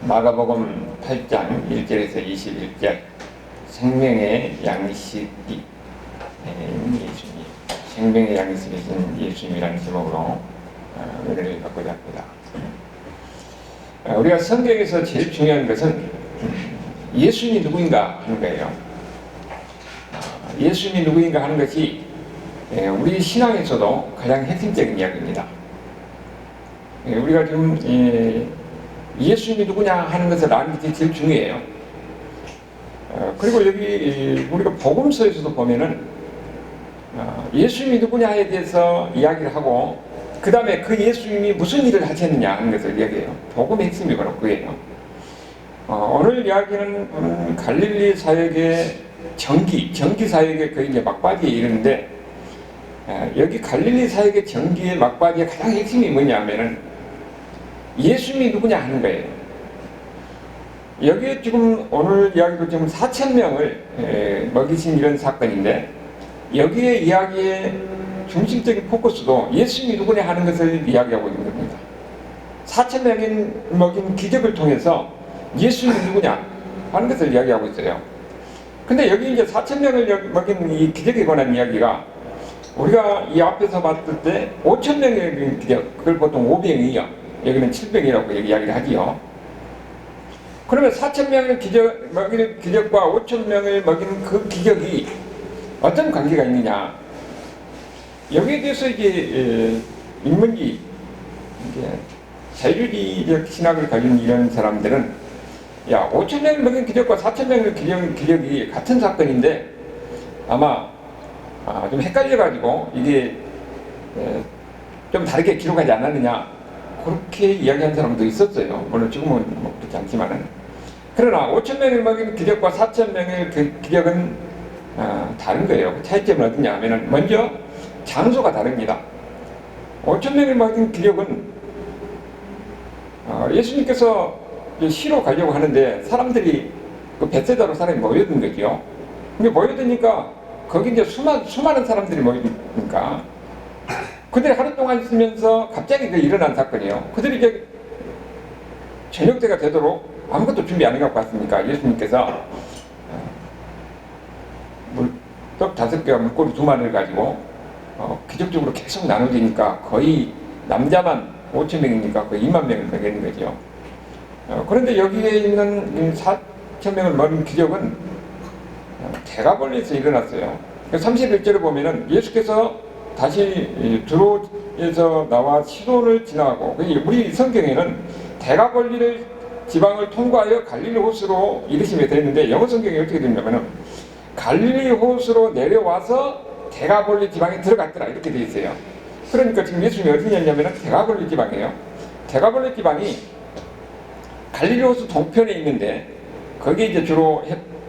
마가복음 8장 1절에서 21절 생명의 양식이 예수님, 생명의 양식이신 예수님이라는 제목으로 은혜를 받고자 합니다. 우리가 성경에서 제일 중요한 것은 예수님이 누구인가 하는 거예요. 예수님이 누구인가 하는 것이 우리 신앙에서도 가장 핵심적인 이야기입니다. 우리가 지금 예수님이 누구냐 하는 것을 아는 것이 제일 중요해요. 그리고 여기 우리가 복음서에서도 보면은 예수님이 누구냐에 대해서 이야기를 하고 그 다음에 그 예수님이 무슨 일을 하셨느냐 하는 것을 이야기해요. 복음의 핵심이 바로 그거예요. 오늘 이야기는 갈릴리 사역의 정기 사역의 거의 이제 막바지에 이르는데 여기 갈릴리 사역의 정기의 막바지의 가장 핵심이 뭐냐 하면은 예수님이 누구냐 하는 거예요. 여기에 지금 오늘 이야기도 지금 4,000명을 먹이신 이런 사건인데 여기에 이야기의 중심적인 포커스도 예수님이 누구냐 하는 것을 이야기하고 있는 겁니다. 4,000명인 먹인 기적을 통해서 예수님이 누구냐 하는 것을 이야기하고 있어요. 근데 여기 이제 4,000명을 먹인 이 기적에 관한 이야기가 우리가 이 앞에서 봤을 때 5,000명의 기적, 그걸 보통 5병이요. 여기는 7병이라고 이야기를 하지요. 그러면 4,000명을 먹이는 기적과 5,000명을 먹이는 그 기적이 어떤 관계가 있느냐? 여기에 대해서 이제 인문지, 자유주의적 신학을 가진 이런 사람들은 5,000명을 먹인 기적과 4,000명을 먹인 기적이 같은 사건인데 아마 좀 헷갈려가지고 이게 좀 다르게 기록하지 않았느냐 그렇게 이야기한 사람도 있었어요. 물론 지금은 그렇지 않지만은. 그러나 5,000명을 먹인 기적과 4,000명의 그 기적은 다른 거예요. 그 차이점은 어디냐 하면은 먼저 장소가 다릅니다. 5,000명을 먹인 기적은 예수님께서 시로 가려고 하는데 사람들이 그 벳세다로 사람이 모여든 거죠. 근데 모여드니까 거기 이제 수많은 사람들이 모이니까 그들이 하루 동안 있으면서 갑자기 일어난 사건이에요. 그들이 이제 저녁 때가 되도록 아무것도 준비 안 해갖고 왔으니까 예수님께서 떡 5개와 물고기 2마리를 가지고 기적적으로 계속 나눠지니까 거의 남자만 5,000명이니까 거의 2만 명을 먹이는 거죠. 그런데 여기에 있는 4,000명을 먹인 기적은 대가벌레에서 일어났어요. 31절에 보면은 예수께서 다시 두로에서 나와 시돈을 지나가고 우리 성경에는 대가벌리 지방을 통과하여 갈릴리 호수로 이르시며 되어 있는데 영어 성경이 어떻게 되냐면은 갈릴리 호수로 내려와서 대가벌리 지방에 들어갔더라 이렇게 되어 있어요. 그러니까 지금 예수님이 어디냐면은 대가벌리 지방이에요. 대가벌리 지방이 갈릴리 호수 동편에 있는데 거기에 이제 주로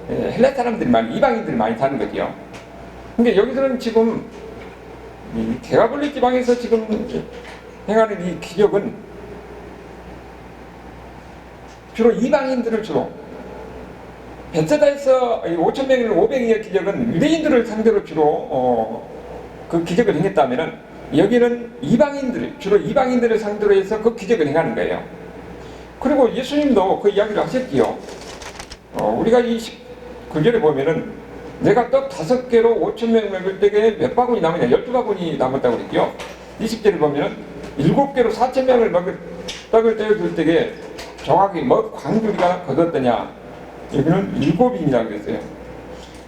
헬라 사람들이 이방인들이 많이 사는 거죠. 근데 여기서는 지금 이 대가벌리 지방에서 지금 행하는 이 기적은 주로 이방인들을 주로 벳세다에서 5,000명을 500명의 기적은 유대인들을 상대로 주로 그 기적을 행했다면은 여기는 주로 이방인들을 상대로 해서 그 기적을 행하는 거예요. 그리고 예수님도 그 이야기를 하셨지요. 우리가 이 19절에 보면은 내가 떡 5개로 5,000명 먹을 때에 몇 바구니 남았냐? 12바구니 남았다고 그랬죠. 20절을 보면은 7개로 4,000명을 먹을 떡을 떼어줄 때에 정확히 몇 광주리가 거뒀더냐? 여기는 7인이라고 그랬어요.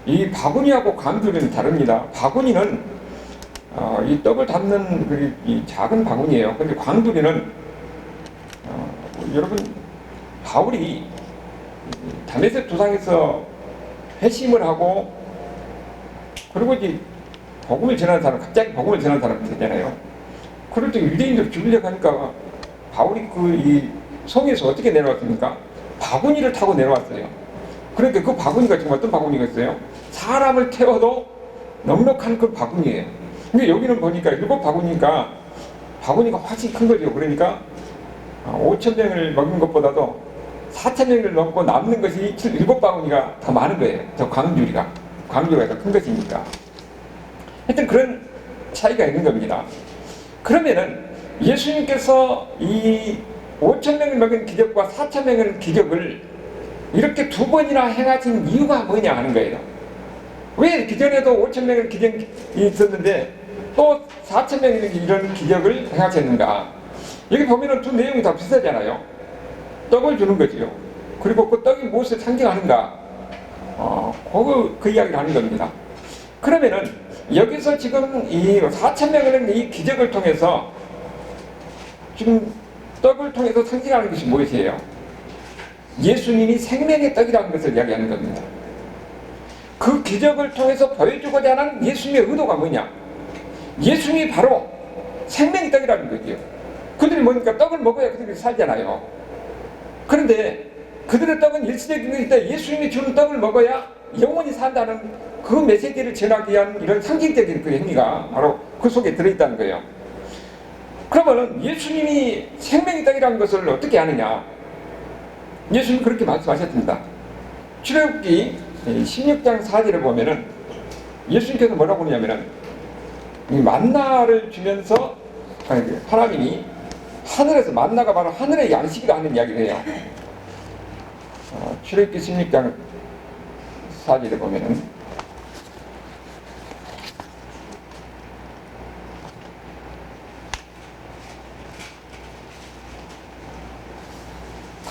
이 바구니하고 광주리는 다릅니다. 바구니는 이 떡을 담는 이 작은 바구니예요. 근데 광주리는 여러분 바울이 다메섹 도상에서 회심을 하고 그리고 이제 복음을 전하는 사람, 갑자기 복음을 전하는 사람이 되잖아요. 그럴 때 유대인들 죽이려고 하니까 바울이 이 성에서 어떻게 내려왔습니까? 바구니를 타고 내려왔어요. 그러니까 그 바구니가 지금 어떤 바구니겠어요? 사람을 태워도 넉넉한 그 바구니예요. 근데 여기는 보니까 7바구니니까 바구니가 훨씬 큰 거죠. 그러니까 5,000명을 먹은 것보다도 4,000명을 넘고 남는 것이 7바구니가 더 많은 거예요. 더 광주리가 더 큰 것이니까. 하여튼 그런 차이가 있는 겁니다. 그러면은 예수님께서 이 5천 명을 먹인 기적과 4천 명을 기적을 이렇게 두 번이나 행하신 이유가 뭐냐 하는 거예요. 왜 기존에도 5천 명의 기적이 있었는데 또 4천 명의 이런 기적을 행하셨는가? 여기 보면은 두 내용이 다 비슷하잖아요. 떡을 주는 거지요. 그리고 그 떡이 무엇을 상징하는가? 그 이야기를 하는 겁니다. 그러면은 여기서 지금 이 4천 명의 이 기적을 통해서 지금 떡을 통해서 상징하는 것이 무엇이에요? 예수님이 생명의 떡이라는 것을 이야기하는 겁니다. 그 기적을 통해서 보여주고자 하는 예수님의 의도가 뭐냐? 예수님이 바로 생명의 떡이라는 거죠. 그들이 뭐니까 떡을 먹어야 그들이 살잖아요. 그런데 그들의 떡은 일시적인 것인데 예수님이 주는 떡을 먹어야 영원히 산다는 그 메시지를 전하기 위한 이런 상징적인 그 행위가 바로 그 속에 들어있다는 거예요. 그러면 예수님이 생명의 떡이라는 것을 어떻게 아느냐? 예수님이 그렇게 말씀하셨습니다. 출애굽기 16장 4절에 보면은 예수님께서 뭐라고 하냐면은 이 만나를 주면서 하나님이 하늘에서 만나가 바로 하늘의 양식이라는 이야기를 해요. 출애굽기 16장 4절에 보면은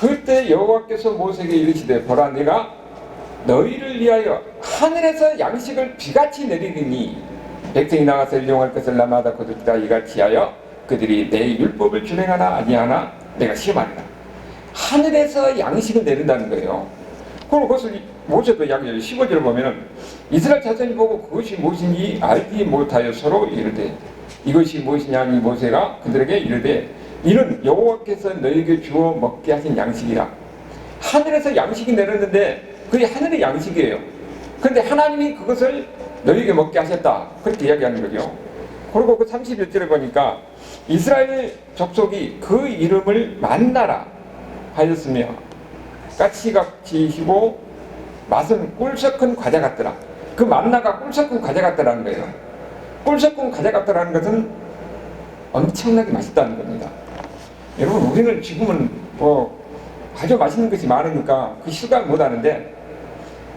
그때 여호와께서 모세에게 이르시되 보라 내가 너희를 위하여 하늘에서 양식을 비같이 내리리니 백성이 나가서 일용할 것을 나마다 거두리라 이같이 하여 그들이 내 율법을 준행하나 아니하나 내가 시험하리라. 하늘에서 양식을 내린다는 거예요. 그리고 그것을 모세도 이야기해요. 15절을 보면은 이스라엘 자손이 보고 그것이 무엇인지 알지 못하여 서로 이르되 이것이 무엇이냐 하니 모세가 그들에게 이르되 이는 여호와께서 너희에게 주어 먹게 하신 양식이라. 하늘에서 양식이 내렸는데 그게 하늘의 양식이에요. 그런데 하나님이 그것을 너희에게 먹게 하셨다. 그렇게 이야기하는 거죠. 그리고 그 31절에 보니까 이스라엘 족속이 그 이름을 만나라 하였으며 까치같이 희고 맛은 꿀 섞은 과자 같더라. 그 만나가 꿀 섞은 과자 같더라는 거예요. 꿀 섞은 과자 같더라는 것은 엄청나게 맛있다는 겁니다. 여러분 우리는 지금은 아주 맛있는 것이 많으니까 그 실감 못하는데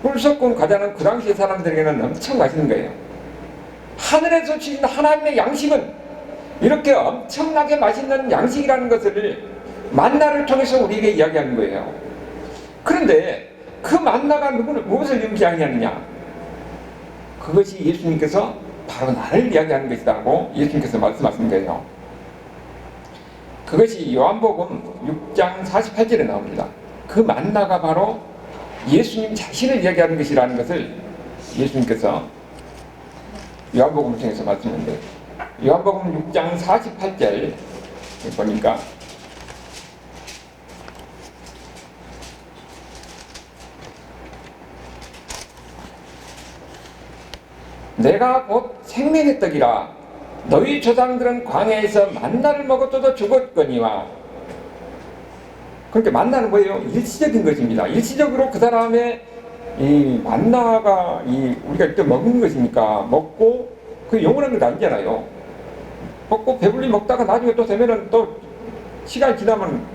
꿀 섞은 과자는 그 당시 사람들에게는 엄청 맛있는 거예요. 하늘에서 주신 하나님의 양식은 이렇게 엄청나게 맛있는 양식이라는 것을 만나를 통해서 우리에게 이야기하는 거예요. 그런데 그 만나가 무엇을 의미하느냐? 그것이 예수님께서 바로 나를 이야기하는 것이라고 예수님께서 말씀하신 거예요. 그것이 요한복음 6장 48절에 나옵니다. 그 만나가 바로 예수님 자신을 이야기하는 것이라는 것을 예수님께서 요한복음을 통해서 말씀하는데 요한복음 6장 48절 보니까 내가 곧 생명의 떡이라 너희 조상들은 광야에서 만나를 먹었어도 죽었거니와. 그러니까 만나는 뭐예요? 일시적인 것입니다. 일시적으로 그 사람의 이 만나가 우리가 일단 먹는 것이니까 먹고 그 영원한 건 아니잖아요. 먹고 배불리 먹다가 나중에 또 되면은 또 시간이 지나면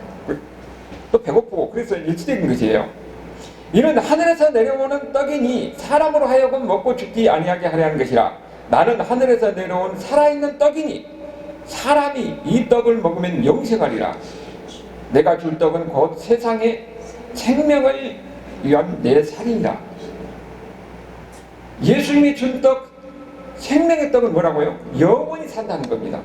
또 배고프고 그래서 일시적인 것이에요. 이는 하늘에서 내려오는 떡이니 사람으로 하여금 먹고 죽지 아니하게 하려는 것이라. 나는 하늘에서 내려온 살아있는 떡이니 사람이 이 떡을 먹으면 영생하리라. 내가 줄 떡은 곧 세상의 생명을 위한 내 살이니라. 예수님이 준 떡, 생명의 떡은 뭐라고요? 영원히 산다는 겁니다.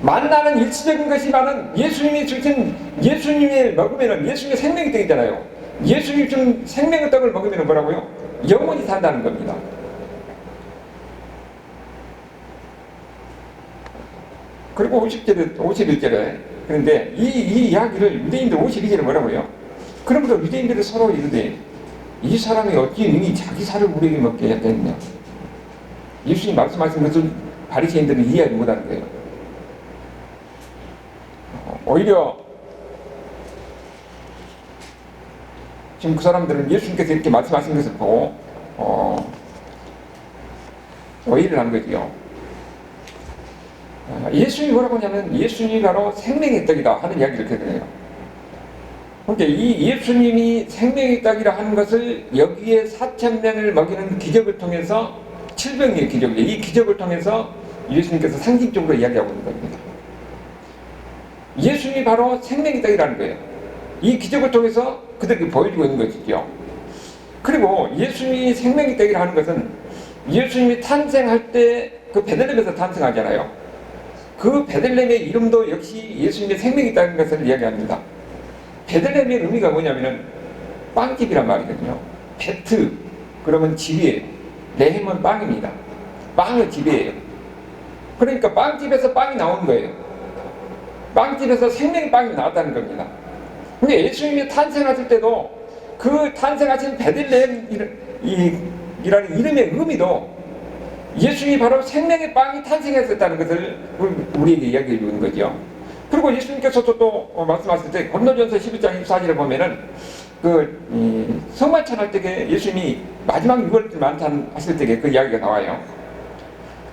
만나는 일시적인 것이지만은 예수님이 주신 예수님이 먹으면은 예수님의 생명의 떡이잖아요. 예수님이 준 생명의 떡을 먹으면 뭐라고요? 영원히 산다는 겁니다. 그리고 51절에 그런데 이 이야기를 유대인들 52절에 뭐라고 해요? 그러므로 유대인들이 서로 이르되 이 사람이 어찌 능히 자기 살을 우리에게 먹게 했겠느냐? 예수님 말씀하신 것을 바리새인들은 이해하지 못하는 거예요. 오히려 지금 그 사람들은 예수님께서 이렇게 말씀하신 것을 보고 오해를 한 거지요. 예수님이 뭐라고 하냐면 예수님이 바로 생명의 떡이다 하는 이야기를 이렇게 해요. 그러니까 이 예수님이 생명의 떡이라 하는 것을 여기에 4,000명을 먹이는 기적을 통해서, 칠병의 기적이죠. 이 기적을 통해서 예수님께서 상징적으로 이야기하고 있는 겁니다. 예수님이 바로 생명의 떡이라는 거예요. 이 기적을 통해서 그들에게 보여주고 있는 것이죠. 그리고 예수님이 생명의 떡이라 하는 것은 예수님이 탄생할 때 그 베들레헴에서 탄생하잖아요. 그 베들레헴의 이름도 역시 예수님의 생명이 있다는 것을 이야기합니다. 베들레헴의 의미가 뭐냐면은 빵집이란 말이거든요. 베트 그러면 집이에요. 레헴은 빵입니다. 빵은 집이에요. 그러니까 빵집에서 빵이 나오는 거예요. 빵집에서 생명의 빵이 나왔다는 겁니다. 그러니까 예수님이 탄생하실 때도 그 탄생하신 베들레헴이라는 이름의 의미도 예수님이 바로 생명의 빵이 탄생했었다는 것을 우리에게 이야기해 주는 거죠. 그리고 예수님께서도 또 말씀하실 때 고린도전서 11장 24절에 보면은 성만찬할 때에 예수님이 마지막 6월 만찬 하실 때에 그 이야기가 나와요.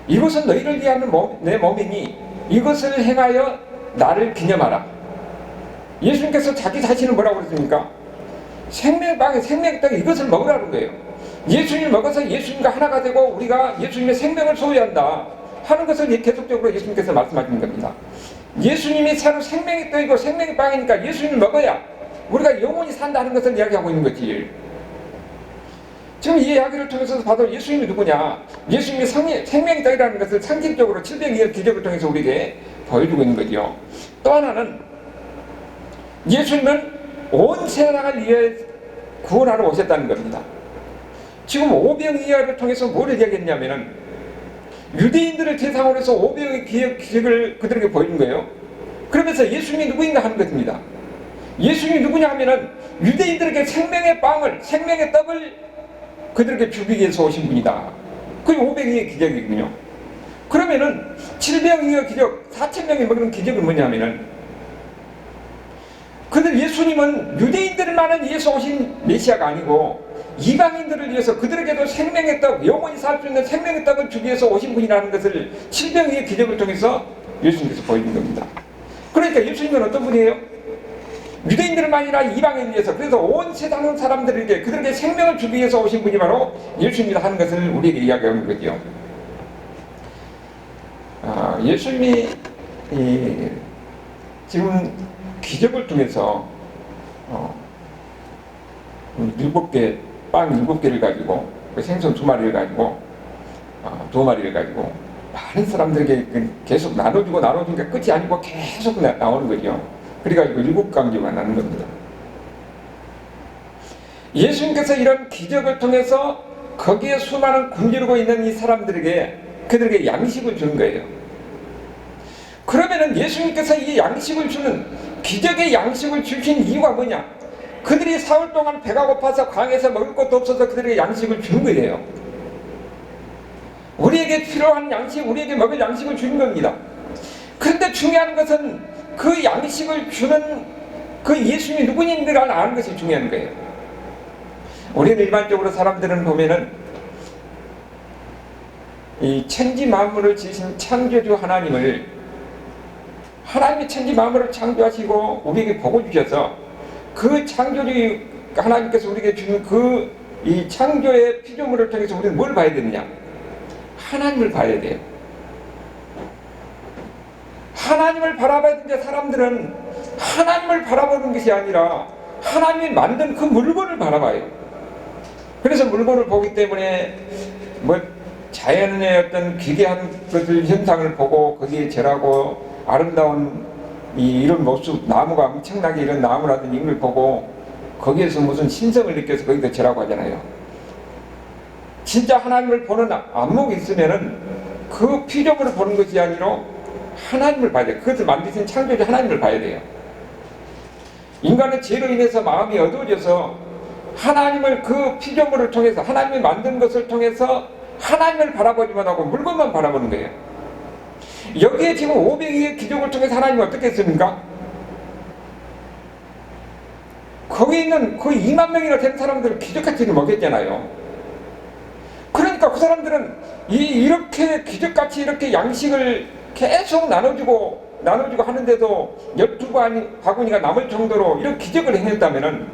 이것은 너희를 위하는 내 몸이니 이것을 행하여 나를 기념하라. 예수님께서 자기 자신을 뭐라고 그랬습니까? 생명의 빵, 생명의 떡 이것을 먹으라는 거예요. 예수님을 먹어서 예수님과 하나가 되고 우리가 예수님의 생명을 소유한다 하는 것을 계속적으로 예수님께서 말씀하시는 겁니다. 예수님이 새로 생명의 떡이고 생명의 빵이니까 예수님을 먹어야 우리가 영원히 산다는 것을 이야기하고 있는 거지. 지금 이 이야기를 통해서 봐도 예수님이 누구냐? 예수님이 생명의 떡이라는 것을 상징적으로 700의 기적을 통해서 우리에게 보여주고 있는 거죠. 또 하나는 예수님은 온 세상을 위해 구원하러 오셨다는 겁니다. 지금 오병이어를 통해서 뭘 이야기했냐면은 유대인들을 대상으로 해서 오병의 기적을 그들에게 보여준 거예요. 그러면서 예수님이 누구인가 하는 것입니다. 예수님이 누구냐 하면은 유대인들에게 생명의 빵을, 생명의 떡을 그들에게 주기 위해서 오신 분이다. 그게 오병이어의 기적이군요. 그러면은 7병이어 기적, 4,000명이 먹는 기적은 뭐냐 하면은 그들 예수님은 유대인들만을 위해서 오신 메시아가 아니고 이방인들을 위해서 그들에게도 생명의 떡, 영원히 살 수 있는 생명의 떡을 주기 위해서 오신 분이라는 것을 7병의 기적을 통해서 예수님께서 보여준 겁니다. 그러니까 예수님은 어떤 분이에요? 유대인들만 아니라 이방인을 위해서, 그래서 온 세상 사람들에게 그들에게 생명을 주기 위해서 오신 분이 바로 예수님이다 하는 것을 우리에게 이야기하는 거죠. 예수님이 지금 기적을 통해서 7개 빵 7개를 가지고 생선 2마리를 가지고 2마리를 가지고 많은 사람들에게 계속 나눠주니까 끝이 아니고 계속 나오는 거죠. 그래가지고 7강조가 나는 겁니다. 예수님께서 이런 기적을 통해서 거기에 수많은 굶주리고 있는 이 사람들에게 그들에게 양식을 주는 거예요. 그러면은 예수님께서 이 양식을 주는 기적의 양식을 주신 이유가 뭐냐? 그들이 사흘 동안 배가 고파서 광에서 먹을 것도 없어서 그들에게 양식을 주는 거예요. 우리에게 필요한 양식, 우리에게 먹을 양식을 주는 겁니다. 그런데 중요한 것은 그 양식을 주는 그 예수님이 누구인지를 아는 것이 중요한 거예요. 우리는 일반적으로 사람들은 보면은 이 천지 만물을 지으신 창조주 하나님이 천지 만물을 창조하시고 우리에게 복을 주셔서 그 창조주 하나님께서 우리에게 주는 이 창조의 피조물을 통해서 우리는 뭘 봐야 되느냐? 하나님을 봐야 돼요. 하나님을 바라봐야 되는데 사람들은 하나님을 바라보는 것이 아니라 하나님이 만든 그 물건을 바라봐요. 그래서 물건을 보기 때문에 자연의 어떤 기괴한 것을 현상을 보고 거기에 절하고 아름다운 이런 모습, 나무가 엄청나게 이런 나무라든지 이걸 보고 거기에서 무슨 신성을 느껴서 거기다 절하고 하잖아요. 진짜 하나님을 보는 안목이 있으면은 그 피조물을 보는 것이 아니라 하나님을 봐야 돼요. 그것을 만드신 창조주 하나님을 봐야 돼요. 인간의 죄로 인해서 마음이 어두워져서 하나님을 그 피조물을 통해서 하나님이 만든 것을 통해서 하나님을 바라보지만 하고 물건만 바라보는 거예요. 여기에 지금 500의 기적을 통해서 하나님이 어떻게 했습니까? 거기 있는 거의 2만 명이나 된 사람들을 기적같이 먹였잖아요. 그러니까 그 사람들은 이렇게 기적같이 이렇게 양식을 계속 나눠주고 나눠주고 하는데도 12바구니가 남을 정도로 이런 기적을 행했다면은,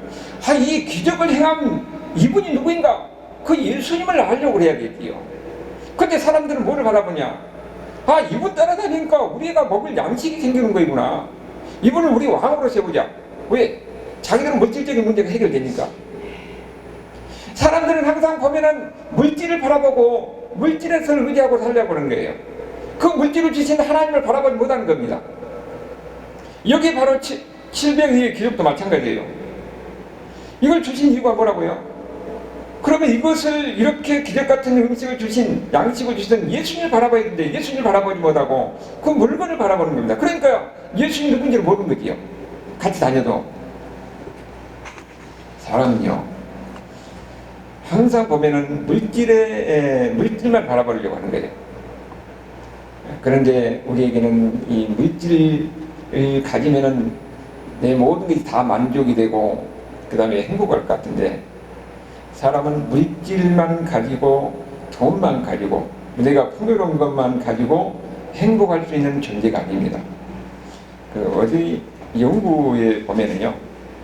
이 기적을 행한 이분이 누구인가? 그 예수님을 알려고 해야겠지요. 근데 사람들은 뭐를 바라보냐? 이분 따라다니니까 우리가 먹을 양식이 생기는 거이구나. 이분을 우리 왕으로 세우자. 왜? 자기들은 물질적인 문제가 해결되니까. 사람들은 항상 보면은 물질을 바라보고 물질에서 의지하고 살려고 하는 거예요. 그 물질을 주신 하나님을 바라보지 못하는 겁니다. 여기 바로 칠병의 기적도 마찬가지예요. 이걸 주신 이유가 뭐라고요? 그러면 이것을 이렇게 기적 같은 음식을 주신, 양식을 주신 예수님을 바라봐야 되는데 예수님을 바라보지 못하고 그 물건을 바라보는 겁니다. 그러니까 예수님이 누군지를 모르는 거지요. 같이 다녀도. 사람은요, 항상 보면은 물질만 바라보려고 하는 거예요. 그런데 우리에게는 이 물질을 가지면은 내 모든 것이 다 만족이 되고 그 다음에 행복할 것 같은데, 사람은 물질만 가지고 돈만 가지고 내가 풍요로운 것만 가지고 행복할 수 있는 존재가 아닙니다. 어디 연구에 보면은요,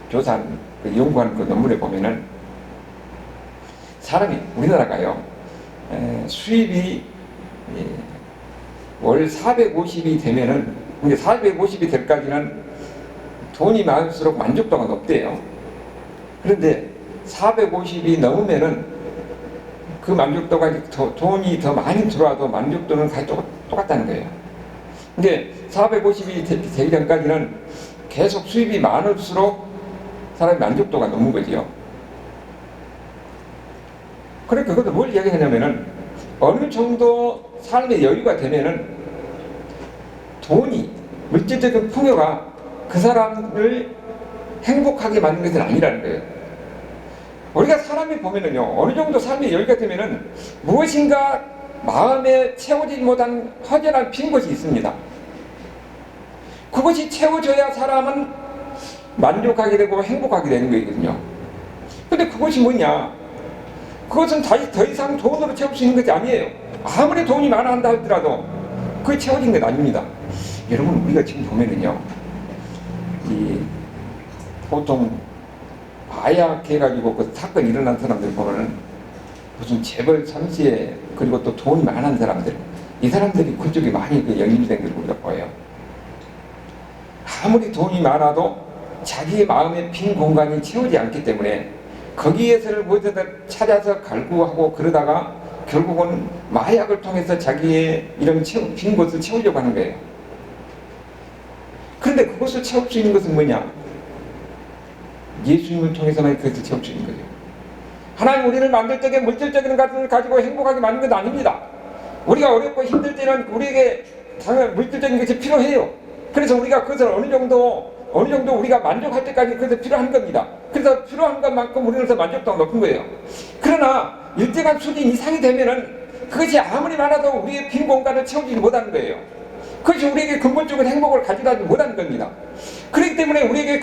조산 연구하는 그 논문에 보면은 사람이, 우리나라가요, 수입이 월 450이 되면은, 근데 450이 될 까지는 돈이 많을수록 만족도가 높대요. 그런데 450이 넘으면은 그 만족도가, 돈이 더 많이 들어와도 만족도는 같이 똑같다는 거예요. 근데 450이 되기 전까지는 계속 수입이 많을수록 사람의 만족도가 높은 거지요. 그러니까 그것도 뭘 이야기하냐면은, 어느 정도 삶의 여유가 되면은 돈이, 물질적인 풍요가 그 사람을 행복하게 만드는 것은 아니라는 거예요. 우리가 사람이 보면은요, 어느 정도 삶의 여유가 되면은 무엇인가 마음에 채워지지 못한 허전한 빈 곳이 있습니다. 그것이 채워져야 사람은 만족하게 되고 행복하게 되는 거거든요. 근데 그것이 뭐냐? 그것은 더 이상 돈으로 채울 수 있는 것이 아니에요. 아무리 돈이 많아 한다 하더라도 그게 채워진 것 아닙니다. 여러분, 우리가 지금 보면은요, 보통 마약 해가지고 그 사건이 일어난 사람들 보면은 무슨 재벌 삼시에, 그리고 또 돈이 많은 사람들, 이 사람들이 그쪽에 많이 연결된 걸 우리가 보여요. 아무리 돈이 많아도 자기의 마음의 빈 공간이 채우지 않기 때문에 거기에서를 무엇에다 찾아서 갈구하고 그러다가 결국은 마약을 통해서 자기의 이런 빈 곳을 채우려고 하는 거예요. 그런데 그것을 채울 수 있는 것은 뭐냐? 예수님을 통해서만 그것을 채울 수 있는 거죠. 하나님 우리를 만들 적에 물질적인 것을 가지고 행복하게 만든 것 아닙니다. 우리가 어렵고 힘들 때는 우리에게 당연 물질적인 것이 필요해요. 그래서 우리가 그것을 어느 정도 우리가 만족할 때까지 그것이 필요한 겁니다. 그래서 필요한 것만큼 우리로서 만족도가 높은 거예요. 그러나 일정한 수준 이상이 되면은 그것이 아무리 많아도 우리의 빈 공간을 채우지 못하는 거예요. 그것이 우리에게 근본적인 행복을 가져다 못하는 겁니다. 그렇기 때문에 우리에게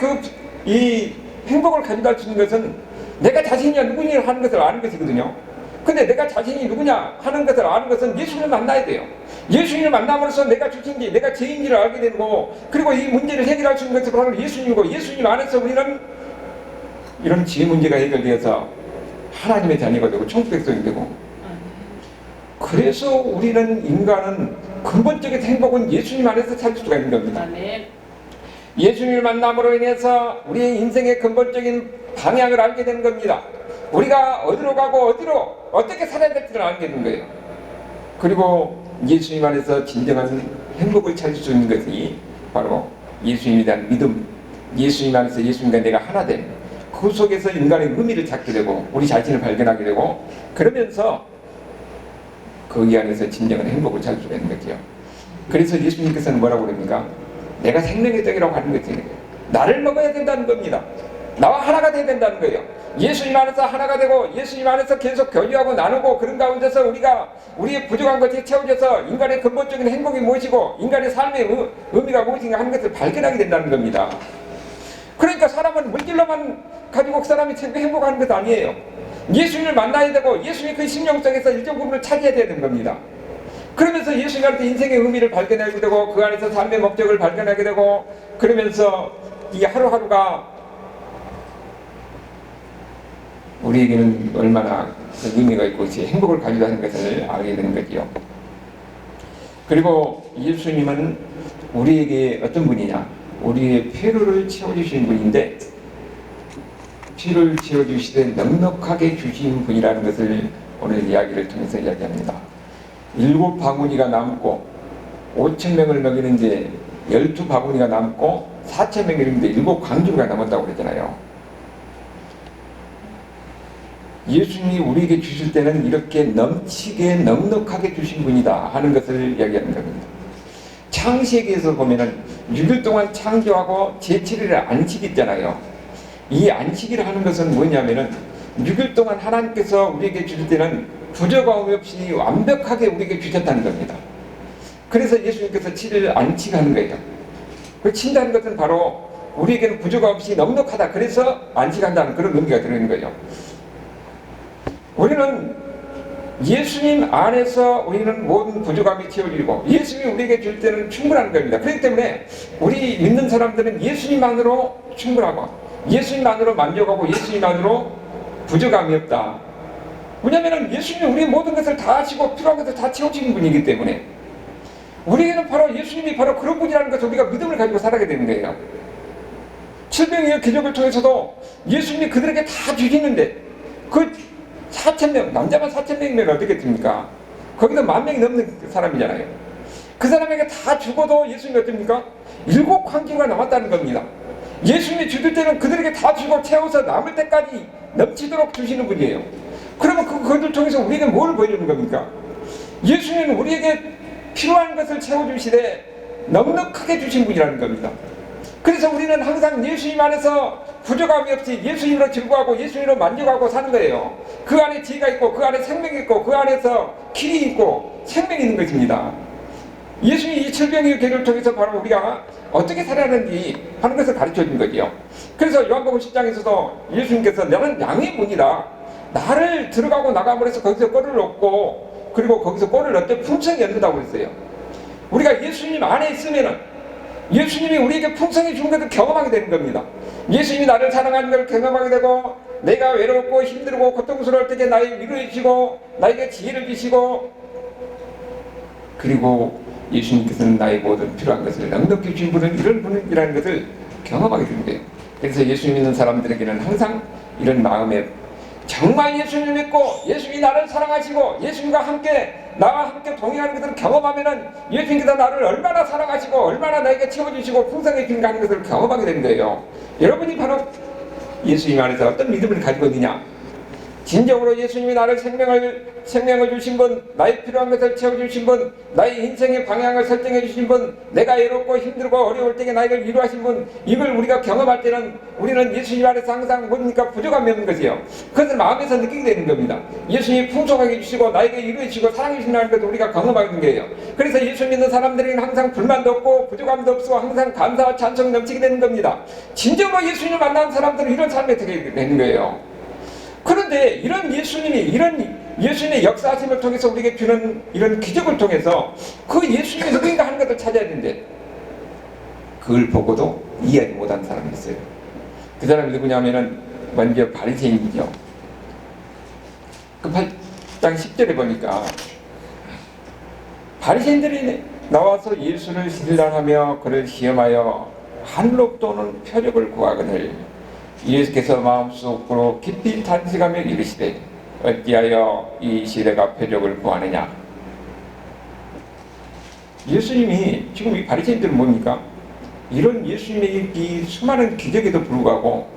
이 행복을 가져다 주는 것은 내가 자신이 누구냐 하는 것을 아는 것이거든요. 근데 내가 자신이 누구냐 하는 것을 아는 것은 예수님을 만나야 돼요. 예수님을 만남으로써 내가 주신지, 내가 죄인지를 알게 되고, 그리고 이 문제를 해결할 수 있는 것은 바로 예수님이고, 예수님 안에서 우리는 이런 죄 문제가 해결되어서 하나님의 자녀가 되고 천국 백성이 되고, 그래서 우리는, 인간은 근본적인 행복은 예수님 안에서 찾을 수가 있는 겁니다. 예수님을 만남으로 인해서 우리의 인생의 근본적인 방향을 알게 되는 겁니다. 우리가 어디로 가고 어떻게 살아야 될지를 알게 되는 거예요. 그리고 예수님 안에서 진정한 행복을 찾을 수 있는 것이 바로 예수님에 대한 믿음, 예수님 안에서 예수님과 내가 하나 됨, 그 속에서 인간의 의미를 찾게 되고 우리 자신을 발견하게 되고, 그러면서 거기 안에서 진정한 행복을 찾을 수가 있는 거죠. 그래서 예수님께서는 뭐라고 그럽니까? 내가 생명의 떡이라고 하는 것이 나를 먹어야 된다는 겁니다. 나와 하나가 돼야 된다는 거예요. 예수님 안에서 하나가 되고 예수님 안에서 계속 교류하고 나누고, 그런 가운데서 우리의 부족한 것이 채워져서 인간의 근본적인 행복이 무엇이고 인간의 삶의 의미가 무엇인가 하는 것을 발견하게 된다는 겁니다. 그러니까 사람은 물질로만 가지고 그 사람이 행복하는 것 아니에요. 예수님을 만나야 되고 예수님이 그 심령 속에서 일정 부분을 차지해야 되는 겁니다. 그러면서 예수님한테 인생의 의미를 발견하게 되고 그 안에서 삶의 목적을 발견하게 되고 그러면서 이 하루하루가 우리에게는 얼마나 의미가 있고 행복을 가지고 하는 것을 알게 되는 거지요. 그리고 예수님은 우리에게 어떤 분이냐? 우리의 필요를 채워주시는 분인데 필요를 채워주시되 넉넉하게 주신 분이라는 것을 오늘 이야기를 통해서 이야기합니다. 7바구니가 남고 5,000명을 먹이는데 12바구니가 남고 4,000명이 있는데 7광주가 남았다고 그랬잖아요. 예수님이 우리에게 주실 때는 이렇게 넘치게 넉넉하게 주신 분이다 하는 것을 이야기하는 겁니다. 창세기에서 보면은 6일 동안 창조하고 제7일에 안식이 있잖아요. 이 안식일을 하는 것은 뭐냐면은 6일 동안 하나님께서 우리에게 주실 때는 부족함 없이 완벽하게 우리에게 주셨다는 겁니다. 그래서 예수님께서 7일 안식하는 거예요. 그 친다는 것은 바로 우리에게는 부족함 없이 넉넉하다. 그래서 안식한다는 그런 의미가 들어있는 거예요. 우리는 예수님 안에서 우리는 모든 부족함이 채워지고 예수님이 우리에게 줄 때는 충분한 겁니다. 그렇기 때문에 우리 믿는 사람들은 예수님만으로 충분하고 예수님만으로 만족하고 예수님만으로 부족함이 없다. 왜냐하면 예수님이 우리의 모든 것을 다 하시고 필요한 것을 다 채워주는 분이기 때문에 우리에게는 바로 예수님이 바로 그런 분이라는 것을 우리가 믿음을 가지고 살아가게 되는 거예요. 칠병의 기적을 통해서도 예수님이 그들에게 다 주시는데 그 4,000명, 남자만 4,000명이면 어떻게 됩니까? 거기서 10,000명이 넘는 사람이잖아요. 그 사람에게 다 죽어도 예수님이 어떻습니까? 7광주가 남았다는 겁니다. 예수님이 주실 때는 그들에게 다 주고 채워서 남을 때까지 넘치도록 주시는 분이에요. 그러면 그것을 통해서 우리에게 뭘 보여주는 겁니까? 예수님은 우리에게 필요한 것을 채워주시되 넉넉하게 주신 분이라는 겁니다. 그래서 우리는 항상 예수님 안에서 부족함이 없이 예수님으로 즐거워하고 예수님으로 만족하고 사는 거예요. 그 안에 지혜가 있고 그 안에 생명이 있고 그 안에서 길이 있고 생명이 있는 것입니다. 예수님이 이 칠병의 계를 통해서 바로 우리가 어떻게 살아야 하는지 하는 것을 가르쳐 준 거지요. 그래서 요한복음 10장에서도 예수님께서 나는 양의 문이라 나를 들어가고 나가면 해서 거기서 꼴을 얻고 그리고 거기서 꼴을 얻되 풍성이 얻는다고 그랬어요. 우리가 예수님 안에 있으면은 예수님이 우리에게 풍성히 준 것을 경험하게 되는 겁니다. 예수님이 나를 사랑하는 것을 경험하게 되고 내가 외롭고 힘들고 고통스러울 때에 나의 위로해 주시고 나에게 지혜를 주시고 그리고 예수님께서는 나의 모든 필요한 것을 넉넉히 주신 분은 이런 분이라는 것을 경험하게 되는 거예요. 그래서 예수님 믿는 사람들에게는 항상 이런 마음에 정말 예수님을 믿고 예수님이 나를 사랑하시고 예수님과 함께 나와 함께 동행하는 것을 경험하면은 예수님께서 나를 얼마나 사랑하시고 얼마나 나에게 채워주시고 풍성해 주는가 하는 것을 경험하게 되는 거예요. 여러분이 바로 예수님 안에서 어떤 믿음을 가지고 있느냐? 진정으로 예수님이 나를 생명을 주신 분, 나의 필요한 것을 채워주신 분, 나의 인생의 방향을 설정해 주신 분, 내가 외롭고 힘들고 어려울 때에 나에게 위로하신 분, 이걸 우리가 경험할 때는 우리는 예수님 안에서 항상 뭡니까? 부족함이 없는 것이요. 그것을 마음에서 느끼게 되는 겁니다. 예수님이 풍성하게 주시고 나에게 위로해 주시고 사랑해 주신다는 것을 우리가 경험하게 되는 거예요. 그래서 예수 믿는 사람들에게는 항상 불만도 없고 부족함도 없고 항상 감사와 찬송이 넘치게 되는 겁니다. 진정으로 예수님을 만나는 사람들은 이런 삶에 되게 되는 거예요. 그런데 이런 예수님의 역사하심을 통해서 우리에게 주는 이런 기적을 통해서 그 예수님이 누구인가 하는 것을 찾아야 되는데 그걸 보고도 이해하지 못한 사람이 있어요. 그 사람이 누구냐면은 먼저 바리새인이죠. 그 8장 10절에 보니까 바리새인들이 나와서 예수를 신랑하며 그를 시험하여 한록 또는 표적을 구하거늘 예수께서 마음속으로 깊이 탄식하며 이르시되 어찌하여 이 시대가 표적을 구하느냐. 예수님이 지금 이 바리새인들은 뭡니까? 이런 예수님의 이 수많은 기적에도 불구하고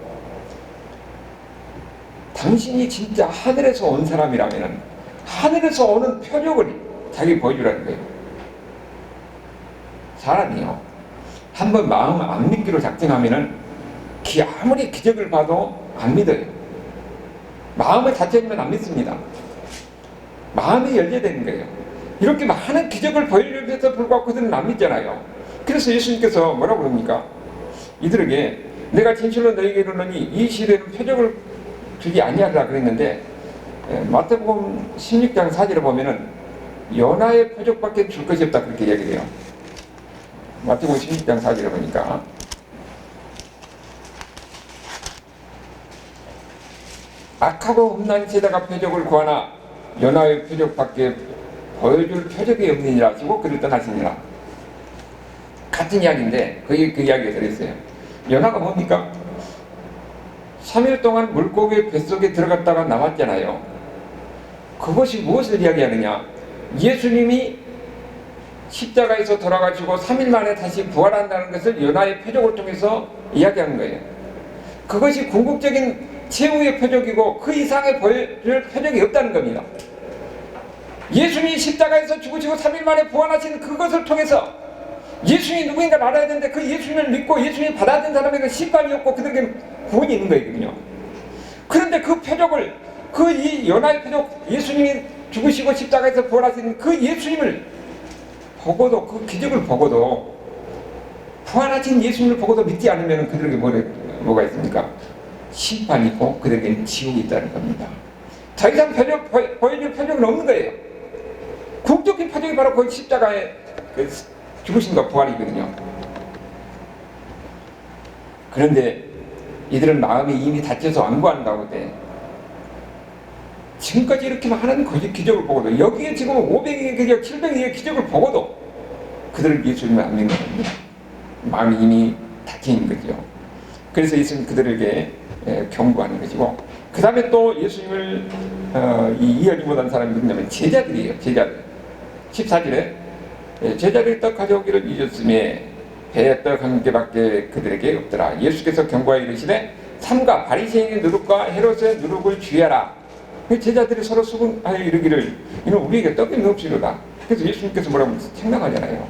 당신이 진짜 하늘에서 온 사람이라면 하늘에서 오는 표적을 자기 보여주라는 거예요. 사람이요, 한번 마음 안 믿기로 작정하면은 아무리 기적을 봐도 안 믿어요. 마음을 닫혀지면 안 믿습니다. 마음이 열려야 되는 거예요. 이렇게 많은 기적을 보여주면서 불구하고 그들은 안 믿잖아요. 그래서 예수님께서 뭐라고 그럽니까? 이들에게 내가 진실로 너희에게 이르노니 이 시대는 표적을 주지 아니하리라 그랬는데 마태복음 16장 4절에 보면은 연하의 표적밖에 줄 것이 없다, 그렇게 이야기해요. 마태복음 16장 4절에 보니까 악하고 험난 세대가 표적을 구하나 연하의 표적밖에 보여줄 표적이 없느니라 하시고 그를 떠나시니라. 같은 이야기인데 그 이야기가 들어있어요. 연하가 뭡니까? 3일 동안 물고기 뱃속에 들어갔다가 나왔잖아요. 그것이 무엇을 이야기하느냐? 예수님이 십자가에서 돌아가시고 3일 만에 다시 부활한다는 것을 연하의 표적을 통해서 이야기하는 거예요. 그것이 궁극적인 최후의 표적이고 그 이상의 보여줄 표적이 없다는 겁니다. 예수님이 십자가에서 죽으시고 3일 만에 부활하신 그것을 통해서 예수님이 누구인가 알아야 되는데 그 예수님을 믿고 예수님이 받아들인 사람에게 심판이 없고 그들에게 구원이 있는 거거든요. 그런데 그 표적을 이 연하의 표적, 예수님이 죽으시고 십자가에서 부활하신 그 예수님을 보고도, 그 기적을 보고도, 부활하신 예수님을 보고도 믿지 않으면 그들에게 뭐가 있습니까? 심판이 있고 그들에게는 지옥이 있다는 겁니다. 더 이상 보여줄 표적은 없는 거예요. 궁극적인 표적이 바로 그 십자가의 죽으신과 부활이거든요. 그런데 이들은 마음이 이미 다쳐서 안 구하는 가운데 지금까지 이렇게 많은 기적을 보고도, 여기에 지금 500의 기적, 700의 기적을 보고도 그들을 예수님을 안 믿는 겁니다. 마음이 이미 닫힌 거죠. 그래서 예수님 그들에게 경고하는 것이고, 그 다음에 또 예수님을 이해하지 못한 사람이 누구냐면 제자들이에요. 제자들. 14절에 제자들이 떡 가져오기를 잊었으며 배에 떡 한 개밖에 그들에게 없더라. 예수께서 경고하여 이르시되 삼가 바리새인의 누룩과 헤롯의 누룩을 주의하라. 제자들이 서로 수군하여 이르기를 이는 우리에게 떡이 없이로다. 그래서 예수님께서 뭐라고 책망하잖아요.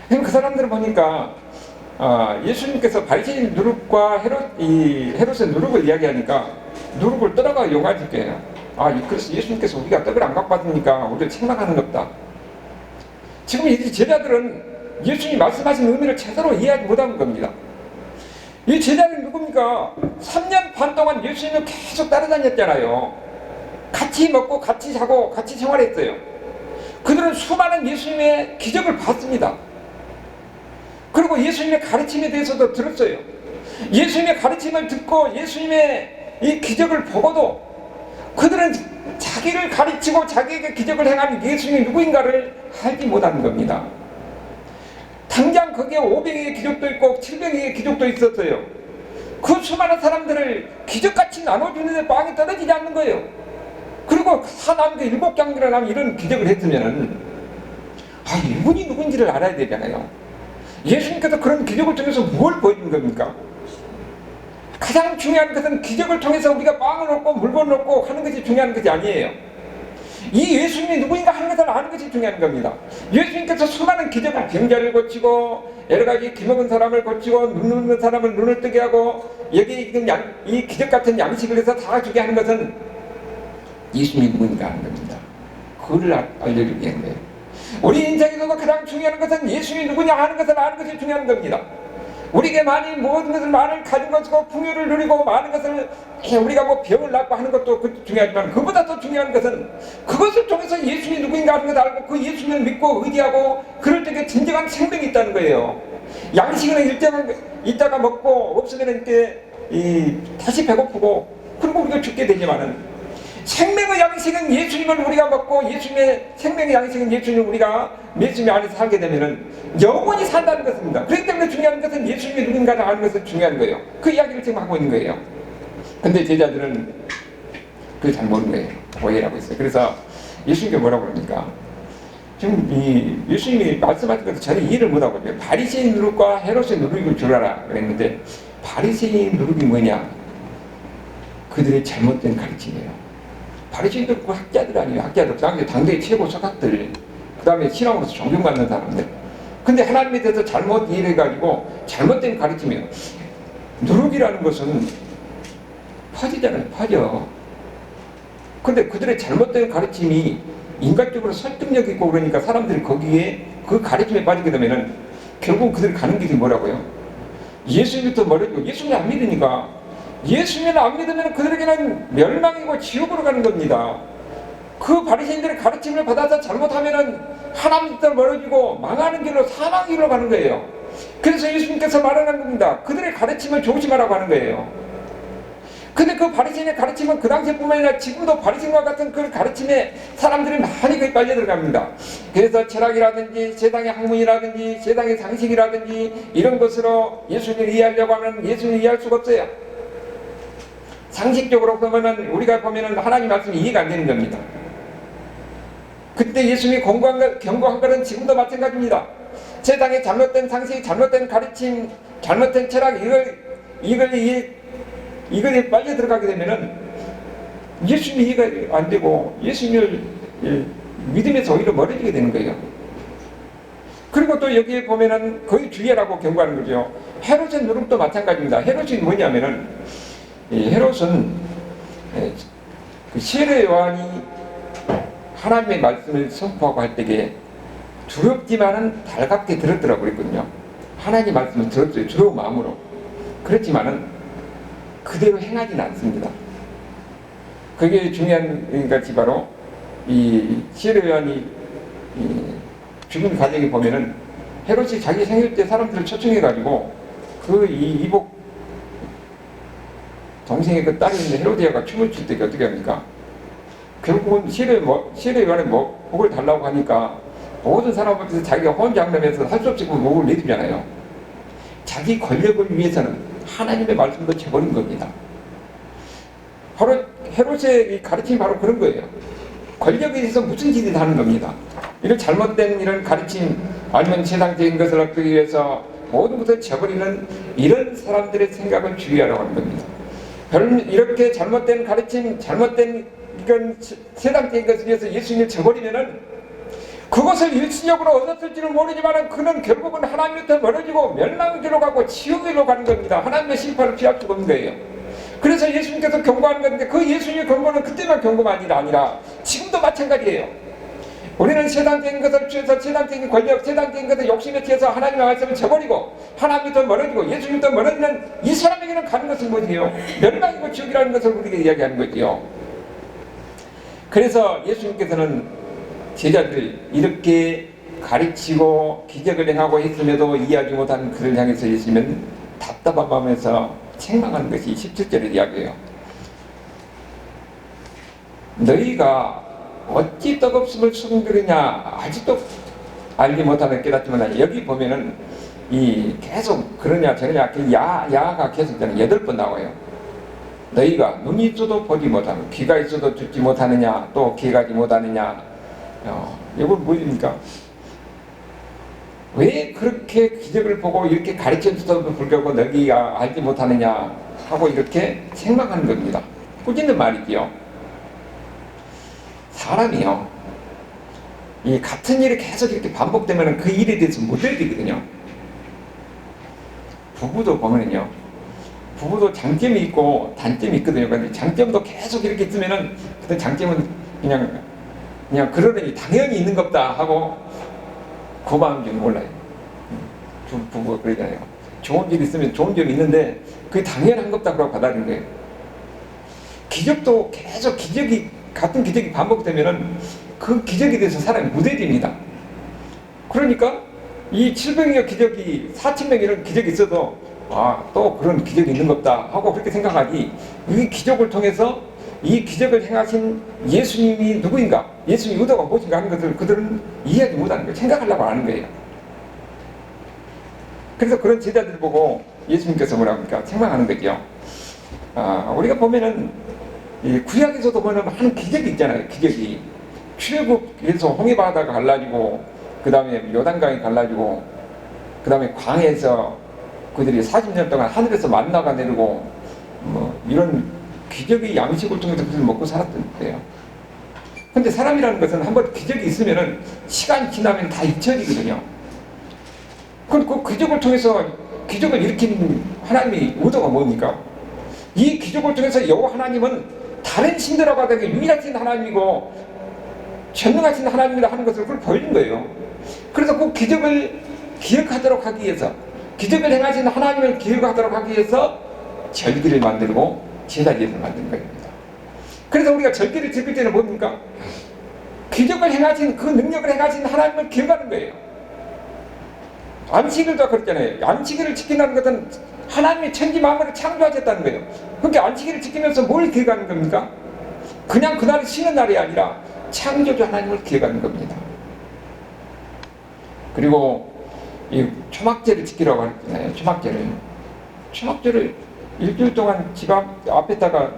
그 사람들을 보니까 예수님께서 바리새인 누룩과 헤롯의 누룩을 이야기하니까 누룩을 떠다가 용화질게요. 그래서 예수님께서 우리가 떡을 안 갖고 왔으니까 우리를 책망하는 겁니다. 지금 이 제자들은 예수님이 말씀하신 의미를 제대로 이해하지 못한 겁니다. 이 제자들은 누굽니까? 3년 반 동안 예수님을 계속 따라다녔잖아요. 같이 먹고 같이 자고 같이 생활했어요. 그들은 수많은 예수님의 기적을 봤습니다. 그리고 예수님의 가르침에 대해서도 들었어요. 예수님의 가르침을 듣고 예수님의 이 기적을 보고도 그들은 자기를 가르치고 자기에게 기적을 행한 예수님이 누구인가를 알지 못하는 겁니다. 당장 거기에 500의 기적도 있고 700의 기적도 있었어요. 그 수많은 사람들을 기적같이 나눠주는데 빵이 떨어지지 않는 거예요. 그리고 사나운 게 7장이나 나면 이런 기적을 했으면은 이분이 누군지를 알아야 되잖아요. 예수님께서 그런 기적을 통해서 뭘 보여준 겁니까? 가장 중요한 것은 기적을 통해서 우리가 빵을 얻고 물건을 얻고 하는 것이 중요한 것이 아니에요. 이 예수님이 누구인가 하는 것을 아는 것이 중요한 겁니다. 예수님께서 수많은 기적을, 병자를 고치고 여러가지 기먹은 사람을 고치고 눈 없는 사람을 눈을 뜨게 하고 여기 이 기적 같은 양식을 해서 다 주게 하는 것은 예수님이 누구인가 하는 겁니다. 그거를 알려주기 위한 거예요. 우리 인생에서도 가장 중요한 것은 예수님이 누구냐 하는 것을 아는 것이 중요한 겁니다. 우리에게 많이 모든 것을 많은 가진 것이고 풍요를 누리고 많은 것을 우리가 병을 낫고 하는 것도 중요하지만 그보다 더 중요한 것은 그것을 통해서 예수님이 누구인가 하는 것을 알고 그 예수님을 믿고 의지하고 그럴 때 진정한 생명이 있다는 거예요. 양식은 이따가 먹고 없으면 이렇게 다시 배고프고 그리고 우리가 죽게 되지만은 생명의 양식은 예수님을 우리가 먹고 예수님의 생명의 양식은 예수님을 우리가 예수님 안에서 살게 되면은 영원히 산다는 것입니다. 그렇기 때문에 중요한 것은 예수님이 누군가를 아는 것은 중요한 거예요. 그 이야기를 지금 하고 있는 거예요. 근데 제자들은 그걸 잘 모르는 거예요. 오해를 하고 있어요. 그래서 예수님께 뭐라고 그럽니까? 지금 예수님이 말씀하신 것도 전혀 이해를 못하고 있어요. 바리새인 누룩과 헤롯의 누룩을 주라라 그랬는데 바리새인 누룩이 뭐냐? 그들의 잘못된 가르침이에요. 바리새인들 그 학자들 아니에요. 학자들, 당대의 최고 석학들, 그 다음에 신앙으로서 존경받는 사람들. 근데 하나님에 대해서 잘못 이해해가지고 잘못된 가르침이에요. 누룩이라는 것은 퍼지잖아요. 퍼져. 근데 그들의 잘못된 가르침이 인간적으로 설득력 있고 그러니까 사람들이 거기에 그 가르침에 빠지게 되면은 결국 그들이 가는 길이 뭐라고요? 예수님부터 멀어지고 예수님 안 믿으니까 예수님을 안 믿으면 그들에게는 멸망이고 지옥으로 가는 겁니다. 그 바리새인들의 가르침을 받아서 잘못하면은 하나님부터 멀어지고 망하는 길로 사망 길로 가는 거예요. 그래서 예수님께서 말하는 겁니다. 그들의 가르침을 조심하라고 하는 거예요. 근데 그 바리새인의 가르침은 그 당시뿐만 아니라 지금도 바리새인과 같은 그 가르침에 사람들이 많이 거기 빨려 들어갑니다. 그래서 철학이라든지 세상의 학문이라든지 세상의 상식이라든지 이런 것으로 예수님을 이해하려고 하면 예수님을 이해할 수가 없어요. 상식적으로 보면은 우리가 보면은 하나님 말씀이 이해가 안 되는 겁니다. 그때 예수님이 경고한 것은 지금도 마찬가지입니다. 세상의 잘못된 상식, 잘못된 가르침, 잘못된 철학 이거에 빨려 들어가게 되면은 예수님이 이해가 안 되고 예수님을 믿음에서 오히려 멀어지게 되는 거예요. 그리고 또 여기에 보면은 거의 주의하라고 경고하는 거죠. 헤롯의 누름도 마찬가지입니다. 헤롯이 뭐냐면은 헤롯은 그 시레 요한이 하나님의 말씀을 선포하고 할 때에 두렵지만은 달갑게 들었더라고 그랬거든요. 하나님의 말씀을 들었어요. 두려운 마음으로. 그렇지만은 그대로 행하지는 않습니다. 그게 중요한 것이 바로 이 시레 요한이 죽은 과정에 보면은 헤롯이 자기 생일 때 사람들을 초청해가지고 그 이복 동생의 그 딸이 있는 헤로디아가 춤을 출 때 어떻게 합니까? 결국은 시레 요한의 목을 달라고 하니까 모든 사람 앞에서 자기가 혼장하면서 할 수 없이 그 목을 내주잖아요. 자기 권력을 위해서는 하나님의 말씀도 쳐버린 겁니다. 바로 헤롯의 가르침이 바로 그런 거예요. 권력에 의해서 무슨 짓을 하는 겁니다. 이런 잘못된 이런 가르침 아니면 세상적인 것을 얻기 위해서 모든 것을 쳐버리는 이런 사람들의 생각을 주의하라고 하는 겁니다. 이렇게 잘못된 가르침, 잘못된 이건 세상적인 것을 위해서 예수님을 쳐버리면은 그것을 일시적으로 얻었을지는 모르지만 그는 결국은 하나님부터 멀어지고 멸망길로 가고 지옥길로 가는 겁니다. 하나님의 심판을 피할 수가 없는 거예요. 그래서 예수님께서 경고하는 건데 그 예수님의 경고는 그때만 경고만이 아니라 지금도 마찬가지예요. 우리는 세상적인 것을 취해서 세상적인 권력, 세상적인 것을 욕심에 취해서 하나님의 말씀을 저버리고 하나님부터 멀어지고 예수님부터 멀어지는 이 사람에게는 가는 것은 뭐지요? 멸망이고 지옥이라는 것을 우리에게 이야기하는 거지요. 그래서 예수님께서는 제자들을 이렇게 가르치고 기적을 행하고 했음에도 이해하지 못하는 그를 향해서 예수님은 답답한 마음에서 책망하는 것이 17절의 이야기예요. 너희가 어찌 떡없음을 숨기느냐 아직도 알지 못하는 깨닫지만 여기 보면은 이 계속 그러냐 저러냐 야가 계속 8번 나와요. 너희가 눈이 있어도 보지 못하고 귀가 있어도 듣지 못하느냐 또 귀가 하지 못하느냐 이건 뭐입니까? 왜 그렇게 기적을 보고 이렇게 가르쳐줘도 불구하고 너희가 알지 못하느냐 하고 이렇게 책망하는 겁니다. 꾸짖는 말이지요. 사람이요 이 같은 일이 계속 이렇게 반복되면 그 일에 대해서 못 견디거든요. 부부도 보면은요 부부도 장점이 있고 단점이 있거든요. 근데 장점도 계속 이렇게 있으면은 그 장점은 그냥 그러려니 당연히 있는 겁다 하고 그 마음인지 몰라요. 부부가 그러잖아요. 좋은 일이 있으면 좋은 점이 있는데 그게 당연한 겁다 그러고 받아들이는 거예요. 기적도 계속 같은 기적이 반복되면은 그 기적에 대해서 사람이 무뎌집니다. 그러니까 이 700여 기적이 4,000명 이런 기적이 있어도 또 그런 기적이 있는 겁다 하고 그렇게 생각하지 이 기적을 통해서 이 기적을 행하신 예수님이 누구인가 예수님 의도가 무엇인가 하는 것을 그들은 이해하지 못하는 거예요. 생각하려고 하는 거예요. 그래서 그런 제자들 보고 예수님께서 뭐라고 합니까? 책망하는 거죠. 우리가 보면은 이 구약에서도 보면 많은 기적이 있잖아요. 기적이 출애굽에서 홍해바다가 갈라지고 그 다음에 요단강이 갈라지고 그 다음에 광해에서 그들이 40년 동안 하늘에서 만나가 내리고 뭐 이런 기적의 양식을 통해서 그들을 먹고 살았던 거예요. 근데 사람이라는 것은 한번 기적이 있으면은 시간이 지나면 다 잊혀지거든요. 그럼 그 기적을 통해서 기적을 일으킨 하나님의 의도가 뭡니까? 이 기적을 통해서 여호와 하나님은 다른 신들하고 다르게 유일하신 하나님이고 전능하신 하나님이라 하는 것을 그걸 보여준 거예요. 그래서 그 기적을 기억하도록 하기 위해서 기적을 행하신 하나님을 기억하도록 하기 위해서 절기를 만들고 제사제를 만든 겁니다. 그래서 우리가 절기를 지킬 때는 뭡니까? 기적을 행하신 그 능력을 행하신 하나님을 기억하는 거예요. 안식일도 그렇잖아요. 안식일을 지킨다는 것은 하나님이 천지 만물을 창조하셨다는 거예요. 그러니까 안식일을 지키면서 뭘 기억하는 겁니까? 그냥 그날이 쉬는 날이 아니라 창조주 하나님을 기억하는 겁니다. 그리고 이 초막제를 지키라고 하잖아요. 초막제를 일주일 동안 집 앞에다가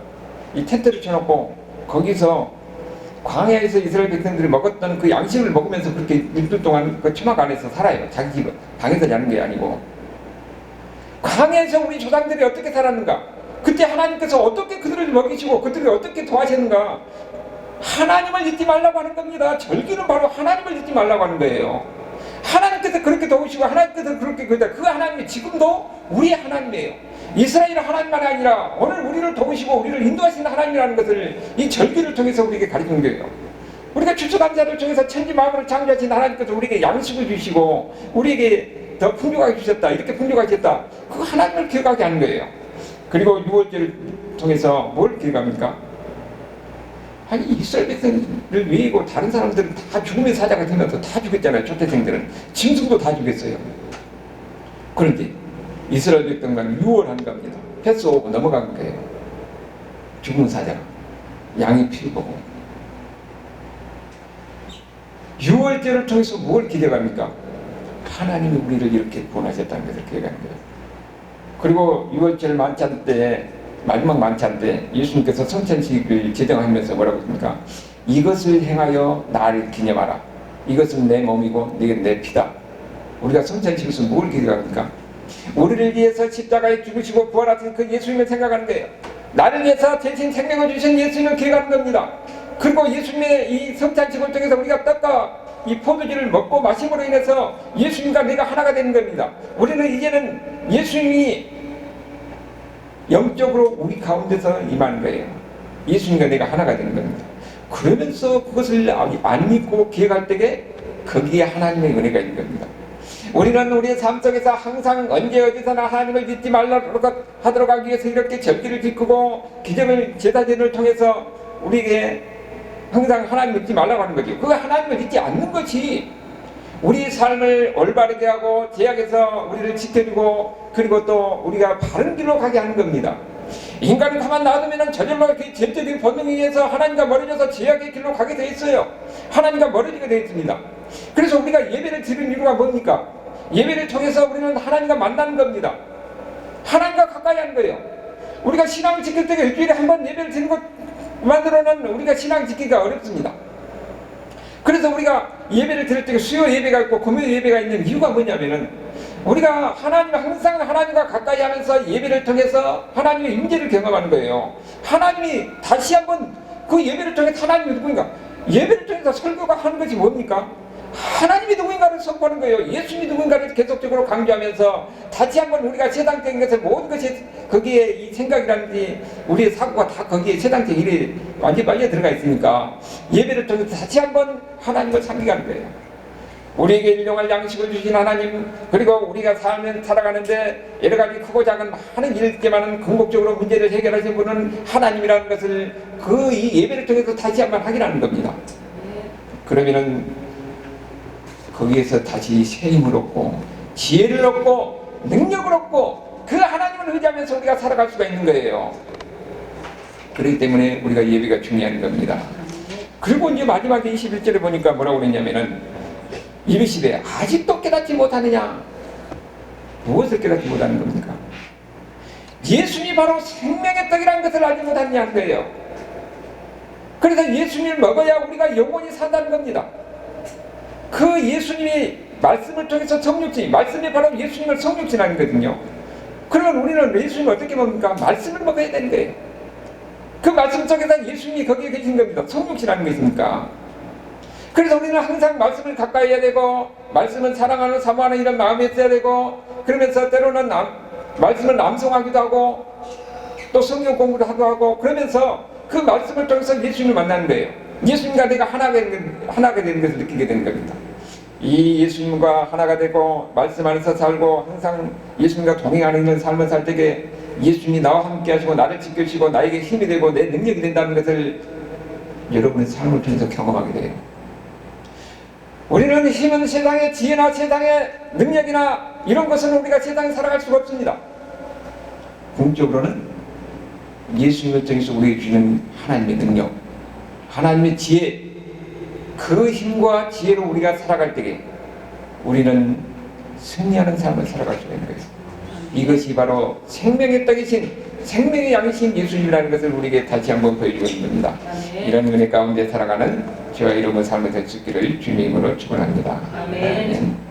이 텐트를 쳐놓고 거기서 광야에서 이스라엘 백성들이 먹었던 그 양식을 먹으면서 그렇게 일주일 동안 그 초막 안에서 살아요. 자기 집 방에서 자는 게 아니고. 광야에서 우리 조상들이 어떻게 살았는가? 그때 하나님께서 어떻게 그들을 먹이시고 그들을 어떻게 도와셨는가? 하나님을 잊지 말라고 하는 겁니다. 절기는 바로 하나님을 잊지 말라고 하는 거예요. 하나님께서 그렇게 도우시고 하나님께서 그렇게 그러다 그 하나님이 지금도 우리의 하나님이에요. 이스라엘 하나님만이 아니라 오늘 우리를 도우시고 우리를 인도하시는 하나님이라는 것을 이 절기를 통해서 우리에게 가르치는 거예요. 우리가 추수감사를 통해서 천지 만물을 창조하신 하나님께서 우리에게 양식을 주시고 우리에게 더 풍족하게 주셨다, 이렇게 풍족하게 주셨다, 그 하나님을 기억하게 하는 거예요. 그리고 유월절을 통해서 뭘 기억합니까? 아니 이스라엘 백성들을 위이고 다른 사람들은 다 죽음의 사자가 되면서 다 죽였잖아요. 초태생들은 짐승도 다 죽였어요. 그런데 이스라엘 백성만 유월한 겁니다. 패스오버 넘어간 거예요. 죽은 사자가 양이 피를 보고. 유월절을 통해서 뭘 기억합니까? 하나님이 우리를 이렇게 구원하셨다는 것을 기억하는 거예요. 그리고 유월절 만찬 때, 마지막 만찬 때 예수님께서 성찬식을 제정하면서 뭐라고 했습니까? 이것을 행하여 나를 기념하라. 이것은 내 몸이고 이게 내 피다. 우리가 성찬식에서 뭘 기억합니까? 우리를 위해서 십자가에 죽으시고 부활하신 그 예수님을 생각하는 거예요. 나를 위해서 대신 생명을 주신 예수님을 기억하는 겁니다. 그리고 예수님의 이 성찬식을 통해서 우리가 떡과 이 포도주를 먹고 마심으로 인해서 예수님과 내가 하나가 되는 겁니다. 우리는 이제는 예수님이 영적으로 우리 가운데서 임하는 거예요. 예수님과 내가 하나가 되는 겁니다. 그러면서 그것을 안 믿고 기억할 때에 거기에 하나님의 은혜가 있는 겁니다. 우리는 우리의 삶 속에서 항상 언제 어디서나 하나님을 믿지 말라고 하도록 하기 위해서 이렇게 절기를 지키고 기적을 제사제를 통해서 우리에게 항상 하나님 믿지 말라고 하는 거죠. 그 하나님을 믿지 않는 것이 우리 삶을 올바르게 하고 제약에서 우리를 지켜주고 그리고 또 우리가 바른 길로 가게 하는 겁니다. 인간은 가만 놔두면 저절로 그 전적인 본능에 의해서 하나님과 멀어져서 제약의 길로 가게 돼 있어요. 하나님과 멀어지게 돼 있습니다. 그래서 우리가 예배를 드리는 이유가 뭡니까? 예배를 통해서 우리는 하나님과 만나는 겁니다. 하나님과 가까이 하는 거예요. 우리가 신앙을 지킬 때 일주일에 한 번 예배를 드리는 것만으로는 우리가 신앙 지키기가 어렵습니다. 그래서 우리가 예배를 드릴 때 수요 예배가 있고 금요 예배가 있는 이유가 뭐냐면은 우리가 항상 하나님과 가까이 하면서 예배를 통해서 하나님의 임재를 경험하는 거예요. 하나님이 다시 한번 그 예배를 통해 하나님이 누구인가? 예배를 통해서 설교가 하는 것이 뭡니까? 하나님이 누구인가를 선포하는 거예요. 예수님이 누구인가를 계속적으로 강조하면서 다시 한번 우리가 세상적인 것을 모든 것이 거기에 이 생각이라든지 우리의 사고가 다 거기에 세상적 일이 완전히 빨려 들어가 있으니까 예배를 통해서 다시 한번 하나님을 상기하는 거예요. 우리에게 일용할 양식을 주신 하나님, 그리고 우리가 살아가는데 여러 가지 크고 작은 많은 일이 있지만은 궁극적으로 문제를 해결하신 분은 하나님이라는 것을 그 이 예배를 통해서 다시 한번 확인하는 겁니다. 그러면은 거기에서 다시 새 힘을 얻고 지혜를 얻고 능력을 얻고 그 하나님을 의지하면서 우리가 살아갈 수가 있는 거예요. 그렇기 때문에 우리가 예배가 중요한 겁니다. 그리고 이제 마지막에 21절에 보니까 뭐라고 그랬냐면은 이르시되 아직도 깨닫지 못하느냐? 무엇을 깨닫지 못하는 겁니까? 예수님이 바로 생명의 떡이라는 것을 알지 못하느냐는 거예요. 그래서 예수님을 먹어야 우리가 영원히 산다는 겁니다. 그 예수님이 말씀을 통해서 성육신, 말씀이 바로 예수님을 성육신하는 거거든요. 그러면 우리는 예수님을 어떻게 먹습니까? 말씀을 먹어야 되는 거예요. 그 말씀 속에서 예수님이 거기에 계신 겁니다. 성육신하는 것이니까. 그래서 우리는 항상 말씀을 가까이 해야 되고 말씀은 사랑하는 사모하는 이런 마음이 있어야 되고 그러면서 때로는 말씀을 남송하기도 하고 또 성경 공부도 하고 그러면서 그 말씀을 통해서 예수님을 만나는 거예요. 예수님과 내가 하나가 되는 것을 느끼게 되는 겁니다. 이 예수님과 하나가 되고 말씀 안에서 살고 항상 예수님과 동행하는 이런 삶을 살 때에 예수님이 나와 함께 하시고 나를 지켜주시고 나에게 힘이 되고 내 능력이 된다는 것을 여러분의 삶을 통해서 경험하게 돼요. 우리는 힘은 세상의 지혜나 세상의 능력이나 이런 것은 우리가 세상에 살아갈 수가 없습니다. 궁극적으로는 예수님을 통해서 우리에게 주는 하나님의 능력, 하나님의 지혜, 그 힘과 지혜로 우리가 살아갈 때에 우리는 승리하는 삶을 살아갈 수 있는 거예요. 이것이 바로 생명의 떡이신 생명의 양이신 예수님이라는 것을 우리에게 다시 한번 보여주고 있는 겁니다. 이런 은혜 가운데 살아가는 저와 여러분 삶을 될 수 있기를 주님의 이름으로 축원합니다. 아멘.